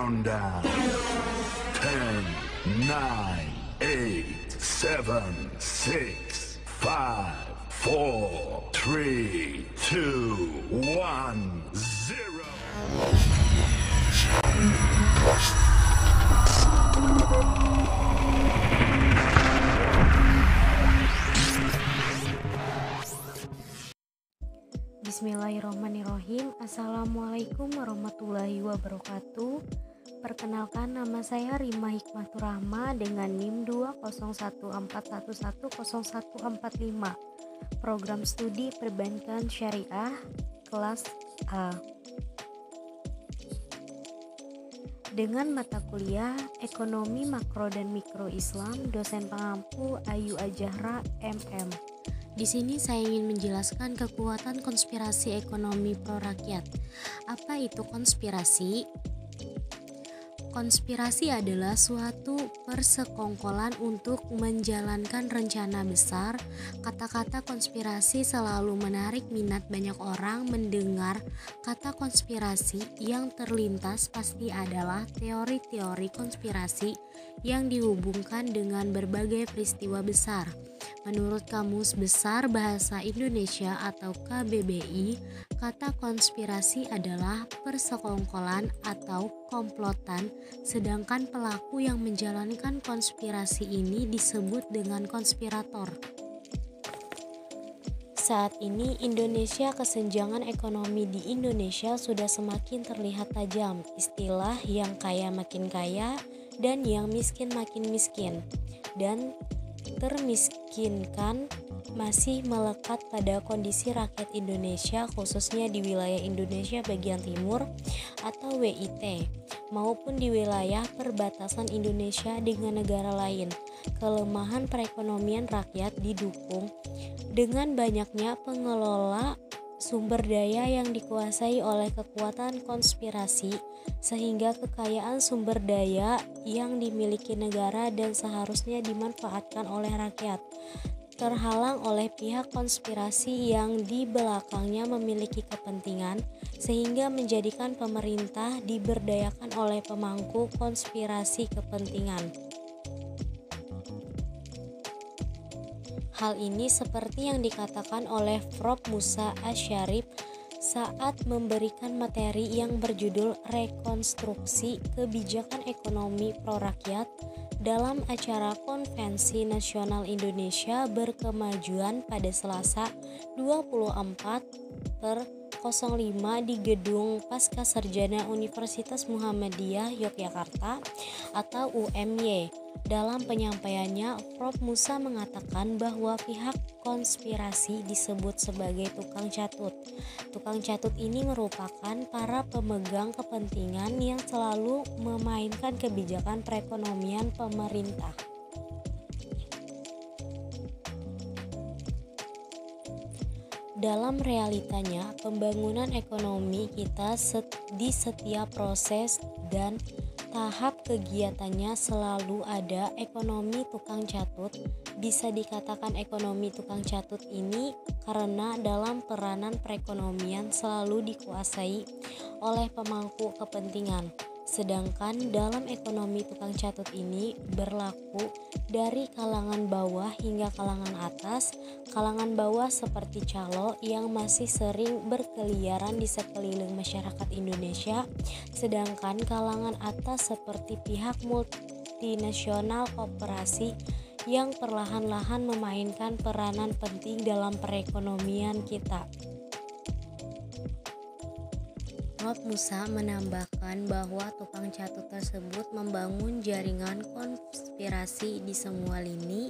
Countdown. 10, 9, 8, 7, 6, 5, 4, 3, 2, 1, 0. Bismillahirrahmanirrahim. Assalamualaikum warahmatullahi wabarakatuh. Perkenalkan, nama saya Rima Hikmatur Rahma dengan NIM 20141110145. Program Studi Perbankan Syariah kelas A. Dengan mata kuliah Ekonomi Makro dan Mikro Islam, dosen pengampu Ayu Ajahra MM. Di sini saya ingin menjelaskan kekuatan konspirasi ekonomi pro rakyat. Apa itu konspirasi? Konspirasi adalah suatu persekongkolan untuk menjalankan rencana besar. Kata-kata konspirasi selalu menarik minat banyak orang. Mendengar kata konspirasi, yang terlintas pasti adalah teori-teori konspirasi yang dihubungkan dengan berbagai peristiwa besar. Menurut Kamus Besar Bahasa Indonesia atau KBBI, kata konspirasi adalah persekongkolan atau komplotan, sedangkan pelaku yang menjalankan konspirasi ini disebut dengan konspirator. Saat ini kesenjangan ekonomi di Indonesia sudah semakin terlihat tajam. Istilah yang kaya makin kaya dan yang miskin makin miskin, dan termiskinkan masih melekat pada kondisi rakyat Indonesia, khususnya di wilayah Indonesia bagian timur atau WIT, maupun di wilayah perbatasan Indonesia dengan negara lain. Kelemahan perekonomian rakyat didukung dengan banyaknya pengelola sumber daya yang dikuasai oleh kekuatan konspirasi, sehingga kekayaan sumber daya yang dimiliki negara dan seharusnya dimanfaatkan oleh rakyat terhalang oleh pihak konspirasi yang di belakangnya memiliki kepentingan, sehingga menjadikan pemerintah diberdayakan oleh pemangku konspirasi kepentingan. Hal ini seperti yang dikatakan oleh Prof. Musa Asyarif saat memberikan materi yang berjudul Rekonstruksi Kebijakan Ekonomi Pro Rakyat dalam acara Konvensi Nasional Indonesia Berkemajuan pada Selasa 24/05 di Gedung Pascasarjana Universitas Muhammadiyah Yogyakarta atau UMY. Dalam penyampaiannya, Prof. Musa mengatakan bahwa pihak konspirasi disebut sebagai tukang catut. Tukang catut ini merupakan para pemegang kepentingan yang selalu memainkan kebijakan perekonomian pemerintah. Dalam realitanya, pembangunan ekonomi kita di setiap proses dan tahap kegiatannya selalu ada ekonomi tukang catut. Bisa dikatakan ekonomi tukang catut ini karena dalam peranan perekonomian selalu dikuasai oleh pemangku kepentingan. Sedangkan dalam ekonomi tukang catut ini berlaku dari kalangan bawah hingga kalangan atas. Kalangan bawah seperti calo yang masih sering berkeliaran di sekeliling masyarakat Indonesia, sedangkan kalangan atas seperti pihak multinasional koperasi yang perlahan-lahan memainkan peranan penting dalam perekonomian kita. Prof. Musa menambahkan bahwa tukang catut tersebut membangun jaringan konspirasi di semua lini: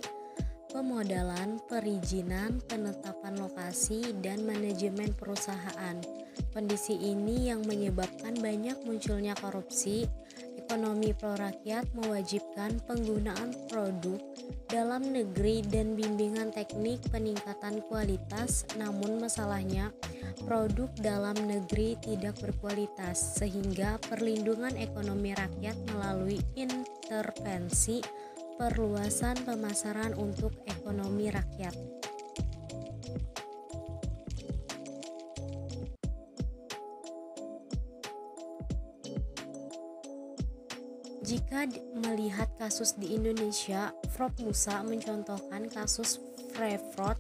pemodalan, perizinan, penetapan lokasi, dan manajemen perusahaan. Kondisi ini yang menyebabkan banyak munculnya korupsi. Ekonomi pro rakyat mewajibkan penggunaan produk dalam negeri dan bimbingan teknik peningkatan kualitas, namun masalahnya produk dalam negeri tidak berkualitas, sehingga perlindungan ekonomi rakyat melalui intervensi perluasan pemasaran untuk ekonomi rakyat. Melihat kasus di Indonesia, Prof. Musa mencontohkan kasus Freeport.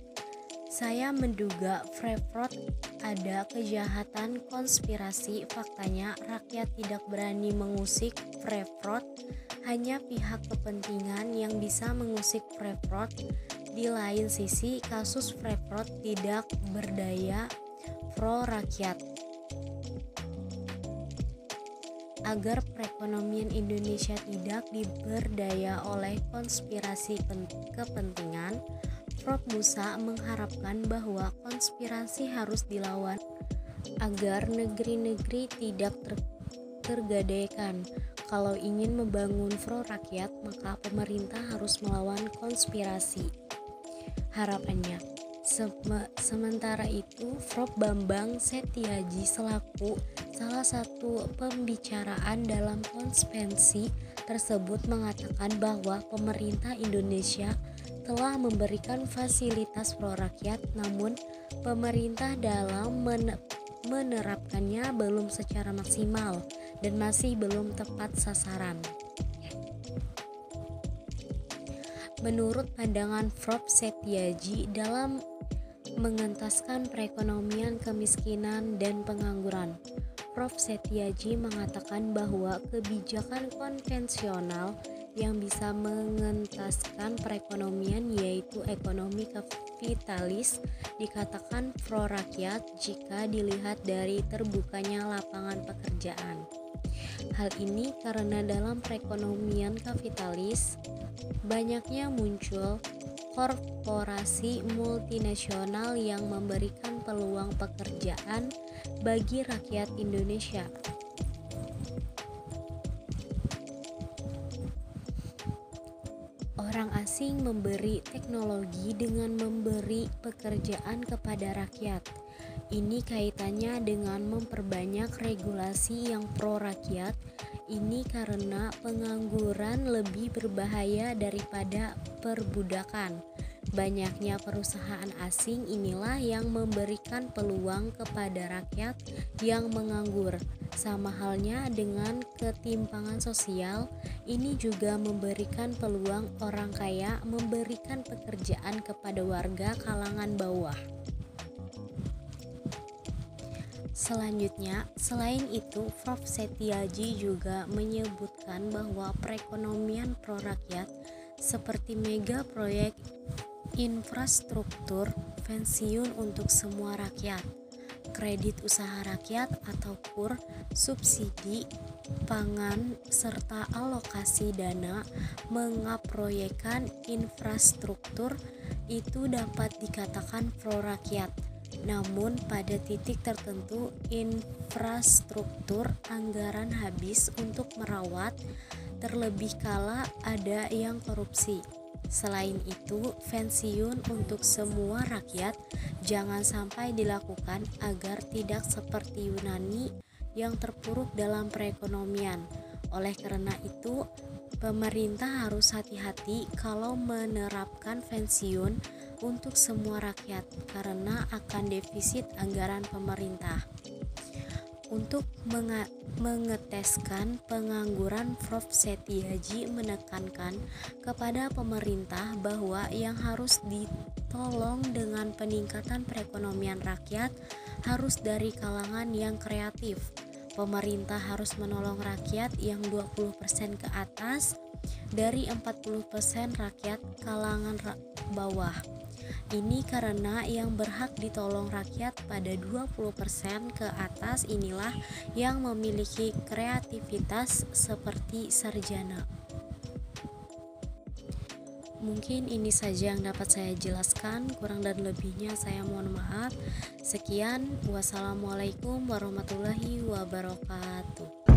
Saya menduga Freeport ada kejahatan konspirasi. Faktanya rakyat tidak berani mengusik Freeport, hanya pihak kepentingan yang bisa mengusik Freeport. Di lain sisi, kasus Freeport tidak berdaya pro rakyat. Agar perekonomian Indonesia tidak diberdaya oleh konspirasi kepentingan, Prof. Musa mengharapkan bahwa konspirasi harus dilawan agar negeri-negeri tidak tergadaikan. Kalau ingin membangun pro rakyat, maka pemerintah harus melawan konspirasi. Harapannya, sementara itu, Prof. Bambang Setiaji selaku salah satu pembicaraan dalam konvensi tersebut mengatakan bahwa pemerintah Indonesia telah memberikan fasilitas pro rakyat, namun pemerintah dalam menerapkannya belum secara maksimal dan masih belum tepat sasaran. Menurut pandangan Prof. Setiaji, dalam mengentaskan perekonomian, kemiskinan, dan pengangguran, Prof. Setiaji mengatakan bahwa kebijakan konvensional yang bisa mengentaskan perekonomian yaitu ekonomi kapitalis dikatakan pro rakyat jika dilihat dari terbukanya lapangan pekerjaan. Hal ini karena dalam perekonomian kapitalis banyaknya muncul korporasi multinasional yang memberikan peluang pekerjaan bagi rakyat Indonesia. Orang asing memberi teknologi dengan memberi pekerjaan kepada rakyat. Ini kaitannya dengan memperbanyak regulasi yang pro rakyat. Ini karena pengangguran lebih berbahaya daripada perbudakan. Banyaknya perusahaan asing inilah yang memberikan peluang kepada rakyat yang menganggur. Sama halnya dengan ketimpangan sosial, ini juga memberikan peluang orang kaya memberikan pekerjaan kepada warga kalangan bawah. Selanjutnya, selain itu, Prof. Setiaji juga menyebutkan bahwa perekonomian pro rakyat seperti mega proyek infrastruktur, pensiun untuk semua rakyat, kredit usaha rakyat atau KUR, subsidi pangan, serta alokasi dana mengaproyekkan infrastruktur itu dapat dikatakan pro rakyat. Namun pada titik tertentu infrastruktur anggaran habis untuk merawat, terlebih kala ada yang korupsi. Selain itu, pensiun untuk semua rakyat jangan sampai dilakukan agar tidak seperti Yunani yang terpuruk dalam perekonomian. Oleh karena itu, pemerintah harus hati-hati kalau menerapkan pensiun untuk semua rakyat karena akan defisit anggaran pemerintah. Untuk mengeteskan pengangguran, Prof. Setiaji menekankan kepada pemerintah bahwa yang harus ditolong dengan peningkatan perekonomian rakyat harus dari kalangan yang kreatif. Pemerintah harus menolong rakyat yang 20% ke atas dari 40% rakyat kalangan bawah. Ini karena yang berhak ditolong rakyat pada 20% ke atas inilah yang memiliki kreativitas seperti sarjana. Mungkin ini saja yang dapat saya jelaskan, kurang dan lebihnya saya mohon maaf. Sekian, wassalamualaikum warahmatullahi wabarakatuh.